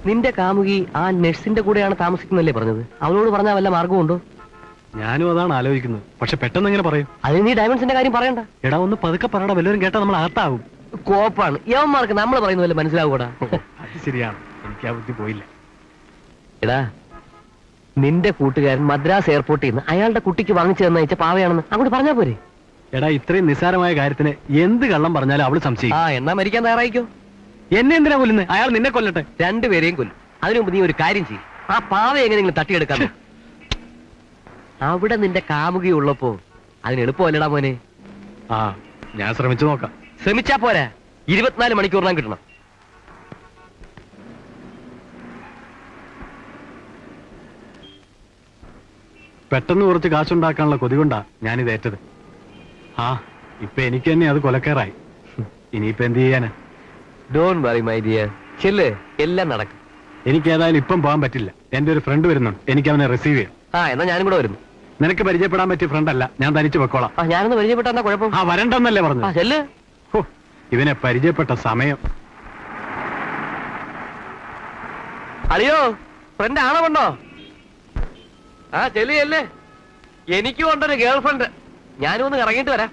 നിന്റെ കാമുകി ആ നഴ്സിന്റെ കൂടെയാണ് താമസിക്കുന്നല്ലേ പറഞ്ഞത്? അവളോട് പറഞ്ഞാൽ വല്ല മാർഗമുണ്ടോ? ഞാനും അതാണ് ആലോചിക്കുന്നത്. പക്ഷെ പെട്ടെന്ന് എങ്ങനെ പറയും? അതിന് നീ ഡയമണ്ട്സിന്റെ കാര്യം പറയണ്ട. എടാ ഒന്ന് പതുക്കെ പറയടാ, വല്ലവരും കേട്ടാ നമ്മൾ ആത്താവും. കോപ്പാണ് യവന്മാർക്ക് നമ്മൾ പറയുന്ന പോലെ മനസ്സിലാവൂടാ. അത് ശരിയാണ്, എനിക്ക് ആ ബുദ്ധി പോയില്ല. എടാ, നിന്റെ കൂട്ടുകാരൻ മദ്രാസ് എയർപോർട്ടിൽ നിന്ന് അയാളുടെ കുട്ടിക്ക് വാങ്ങിച്ചു തന്നയച്ച പാവയാണെന്ന് അങ്ങോട്ട് പറഞ്ഞാ പോരെ? എടാ, ഇത്രയും നിസ്സാരമായ കാര്യത്തിന് എന്ത് കള്ളം പറഞ്ഞാലും അവള് സംശയിക്കും. എന്നാ മരിക്കാൻ തയ്യാറായിക്കോ. എന്നെ എന്തിനാ കൊല്ലുന്നത്? അയാൾ നിന്നെ കൊല്ലട്ടെ. രണ്ടുപേരെയും കൊല്ലും. അതിനു മുമ്പ് നീ ഒരു കാര്യം ചെയ്യും, ആ പാവ എങ്ങനെയെങ്കിലും തട്ടിയെടുക്കാൻ. അവിടെ നിന്റെ കാമുകി ഉള്ളപ്പോ അതിന് എളുപ്പമല്ലടാ മോനെ. ഞാൻ ശ്രമിച്ചു നോക്കാം. ശ്രമിച്ചാ പോരാ, 24 മണിക്കൂറിനാൻ കിട്ടണം. പെട്ടെന്ന് കുറച്ച് കാശുണ്ടാക്കാനുള്ള കൊതി കൊണ്ടാ ഞാനിത് ഏറ്റത്. ഇപ്പൊ എനിക്ക് തന്നെ അത് കൊലക്കേറായി. ഇനിയിപ്പോ എന്ത് ചെയ്യാനാ? ഡോണ്ട് വറി മൈ ഡിയർ, ചെല്ല്, എല്ലാം നടക്കും. എനിക്ക് ഏതായാലും ഇപ്പം പോകാൻ പറ്റില്ല. എന്റെ ഒരു ഫ്രണ്ട് വരുന്നുണ്ട്, എനിക്ക് അവനെ റിസീവ് ചെയ്യാം. എന്നാ ഞാനും കൂടെ വരുന്നു. നിനക്ക് പരിചയപ്പെടാൻ പറ്റിയ ഫ്രണ്ട് അല്ല, ഞാൻ തനിച്ച് വെക്കോളാം. ഞാനൊന്ന് പരിചയപ്പെട്ടാ കുഴപ്പം? വരണ്ടെന്നല്ലേ പറഞ്ഞു? ചെല്ല്. ഇവനെ പരിചയപ്പെട്ട സമയം. അളിയോ, ഫ്രണ്ട് ആണോ കൊണ്ടോ? ചെല്ല്. എനിക്കും ഉണ്ടൊരു ഗേൾ ഫ്രണ്ട്. ഞാനും ഒന്ന് ഇറങ്ങിയിട്ട് വരാം.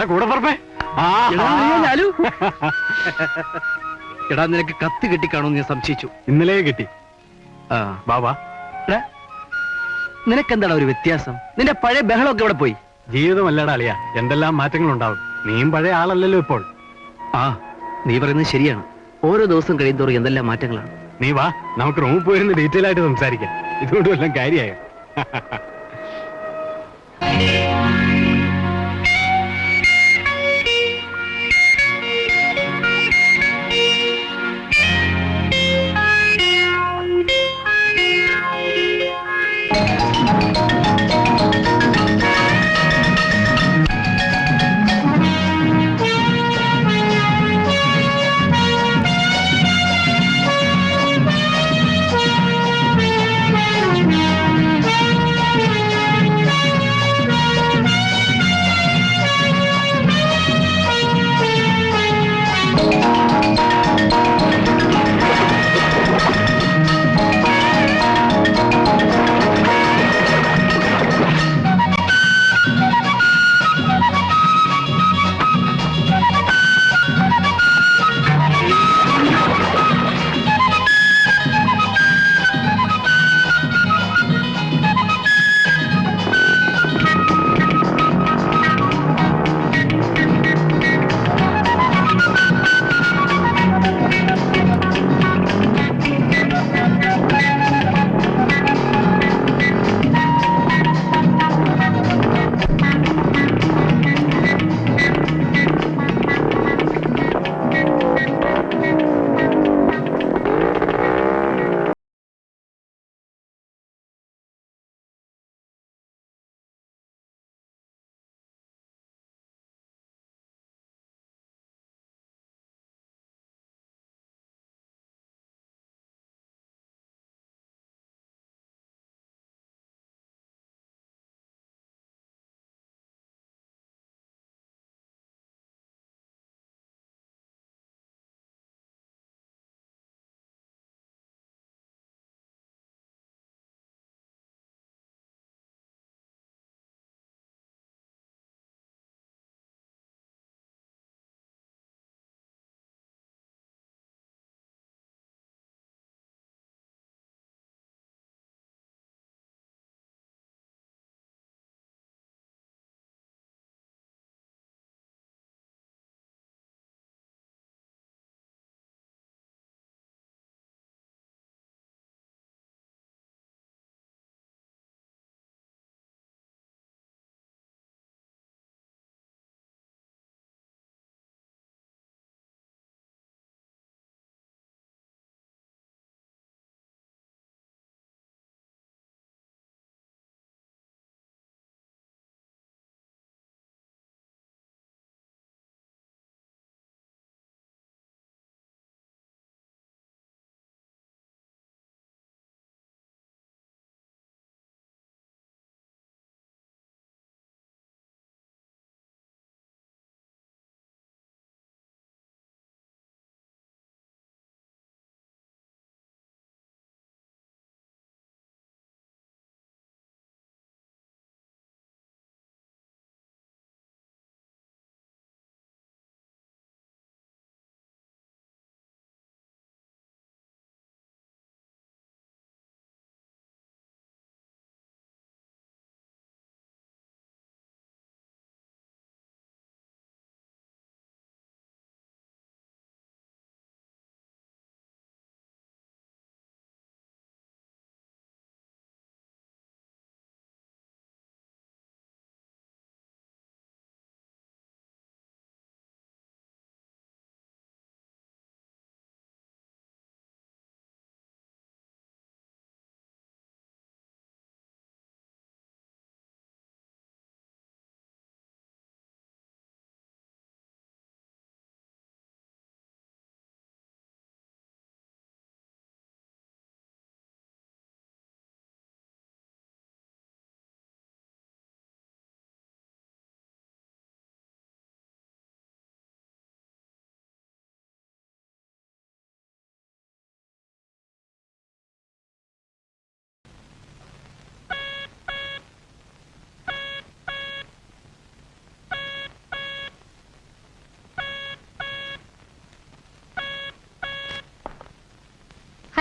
കൂടെ പറപ്പേ. എടാ, നിനക്ക് കത്ത് കിട്ടിക്കാണോന്ന് ഞാൻ സംശയിച്ചു. ഇന്നലെ കിട്ടി. ബാബാ, നിനക്കെന്താടാ ഒരു വ്യത്യാസം? നിന്റെ പഴയ ബഹളമൊക്കെ ഇവിടെ പോയി. ജീവിതമല്ലടാ അളിയ, എന്തെല്ലാം മാറ്റങ്ങളുണ്ടാവും. നീയും പഴയ ആളല്ലല്ലോ ഇപ്പോൾ. നീ പറയുന്നത് ശരിയാണ്. ഓരോ ദിവസം കഴിയുന്തോറും എന്തെല്ലാം മാറ്റങ്ങളാണ്. നീ വാ, നമുക്ക് റൂമിൽ പോയിരുന്ന് ഡീറ്റെയിൽ ആയിട്ട് സംസാരിക്കാം. ഇതുകൊണ്ട് വല്ലതും കാര്യമായോ?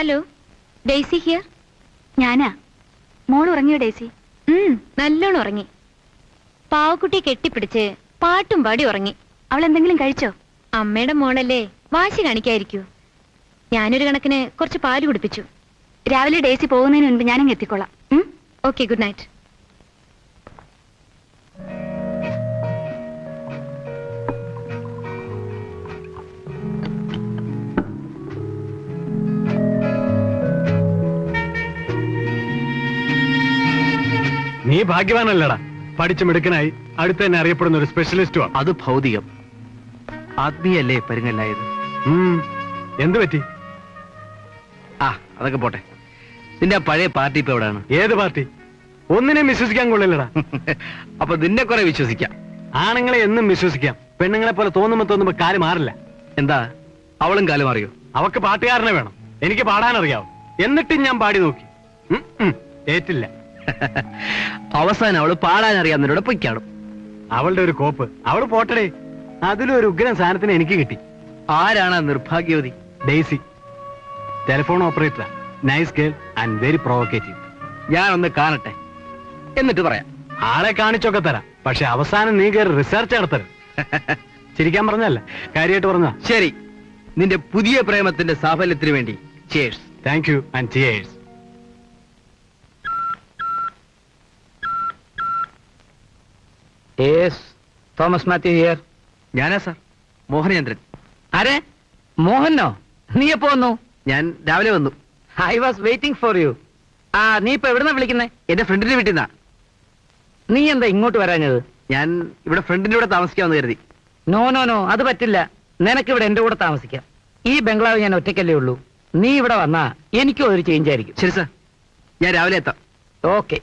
Hello, Daisy here. ഞാനാ. മോൾ ഉറങ്ങിയോ ഡെയ്സി? നല്ലോണം ഉറങ്ങി. പാവക്കുട്ടിയെ കെട്ടിപ്പിടിച്ച് പാട്ടും പാടി ഉറങ്ങി. അവൾ എന്തെങ്കിലും കഴിച്ചോ? അമ്മയുടെ മോളല്ലേ, വാശി കാണിക്കായിരിക്കൂ. ഞാനൊരു കണക്കിന് കുറച്ച് പാല് കുടിപ്പിച്ചു. രാവിലെ ഡെയ്സി പോകുന്നതിന് മുൻപ് ഞാനങ്ങ് എത്തിക്കോളാം. Okay, good night. നീ ഭാഗ്യവാനല്ലടാ, പഠിച്ചു മിടുക്കനായി അടുത്ത് തന്നെ അറിയപ്പെടുന്ന ഒരു സ്പെഷ്യലിസ്റ്റുമാണ്. അത് ഭൗതികം. ആത്മീയല്ലേ പരുങ്ങല്ലായത്. എന്ത് പറ്റി? ആ, അതൊക്കെ പോട്ടെ. നിന്റെ പഴയ പാർട്ടി ഇപ്പൊ എവിടെയാണ്? ഏത് പാർട്ടി? ഒന്നിനെയും വിശ്വസിക്കാൻ കൊള്ളില്ലടാ. അപ്പൊ നിന്നെ കുറെ വിശ്വസിക്കാം. ആണുങ്ങളെ എന്നും വിശ്വസിക്കാം, പെണ്ണുങ്ങളെ പോലെ തോന്നുമ്പോ കാര്യം മാറില്ല. എന്താ, അവളും കാലം അറിയോ? അവക്ക് പാട്ടുകാരനെ വേണം, എനിക്ക് പാടാനറിയാവും. എന്നിട്ടും ഞാൻ പാടി നോക്കി, ഏറ്റില്ല. അവസാനം അവള് പാടാനറിയാവുന്നവരോട് പൊയ്ക്കാടും. അവളുടെ ഒരു കോപ്പ്, അവള് പോട്ടടേ. അതിലൊരു ഉഗ്രൻ സാധനത്തിന് എനിക്ക് കിട്ടി. ആരാണ് ആ നിർഭാഗ്യവതി? Daisy, telephone operator, nice girl and very provocative. ഞാനൊന്ന് കാണട്ടെ, എന്നിട്ട് പറയാം. ആളെ കാണിച്ചൊക്കെ തരാം, പക്ഷെ അവസാനം നീ കയറി റിസർച്ച് നടത്തരുത്. ചിരിക്കാൻ പറഞ്ഞല്ല, കാര്യമായിട്ട് പറഞ്ഞ. ശരി, നിന്റെ പുതിയ പ്രേമത്തിന്റെ സാഫല്യത്തിന് വേണ്ടി cheers. Thank you and cheers. Thomas Mathew here. ഞാനാ സാർ, മോഹനചന്ദ്രൻ. ആരെ? മോഹനോ? നീ എപ്പോ വന്നു? ഞാൻ രാവിലെ വന്നു. I was waiting for you. ആ, നീ ഇപ്പൊ എവിടുന്നാ വിളിക്കുന്നേ? എന്റെ ഫ്രണ്ടിന്റെ വീട്ടിൽ നിന്നാ. നീ എന്താ ഇങ്ങോട്ട് വരാഞ്ഞത്? ഞാൻ ഇവിടെ ഫ്രണ്ടിന്റെ കൂടെ താമസിക്കാമെന്ന് കരുതി. നോ നോ നോ, അത് പറ്റില്ല. നിനക്ക് ഇവിടെ എന്റെ കൂടെ താമസിക്കാം. ഈ ബംഗ്ലാവ് ഞാൻ ഒറ്റയ്ക്കല്ലേ ഉള്ളൂ. നീ ഇവിടെ വന്നാ എനിക്കും ഒരു ചേഞ്ച് ആയിരിക്കും. ശരി സാർ, ഞാൻ രാവിലെ എത്താം. ഓക്കെ.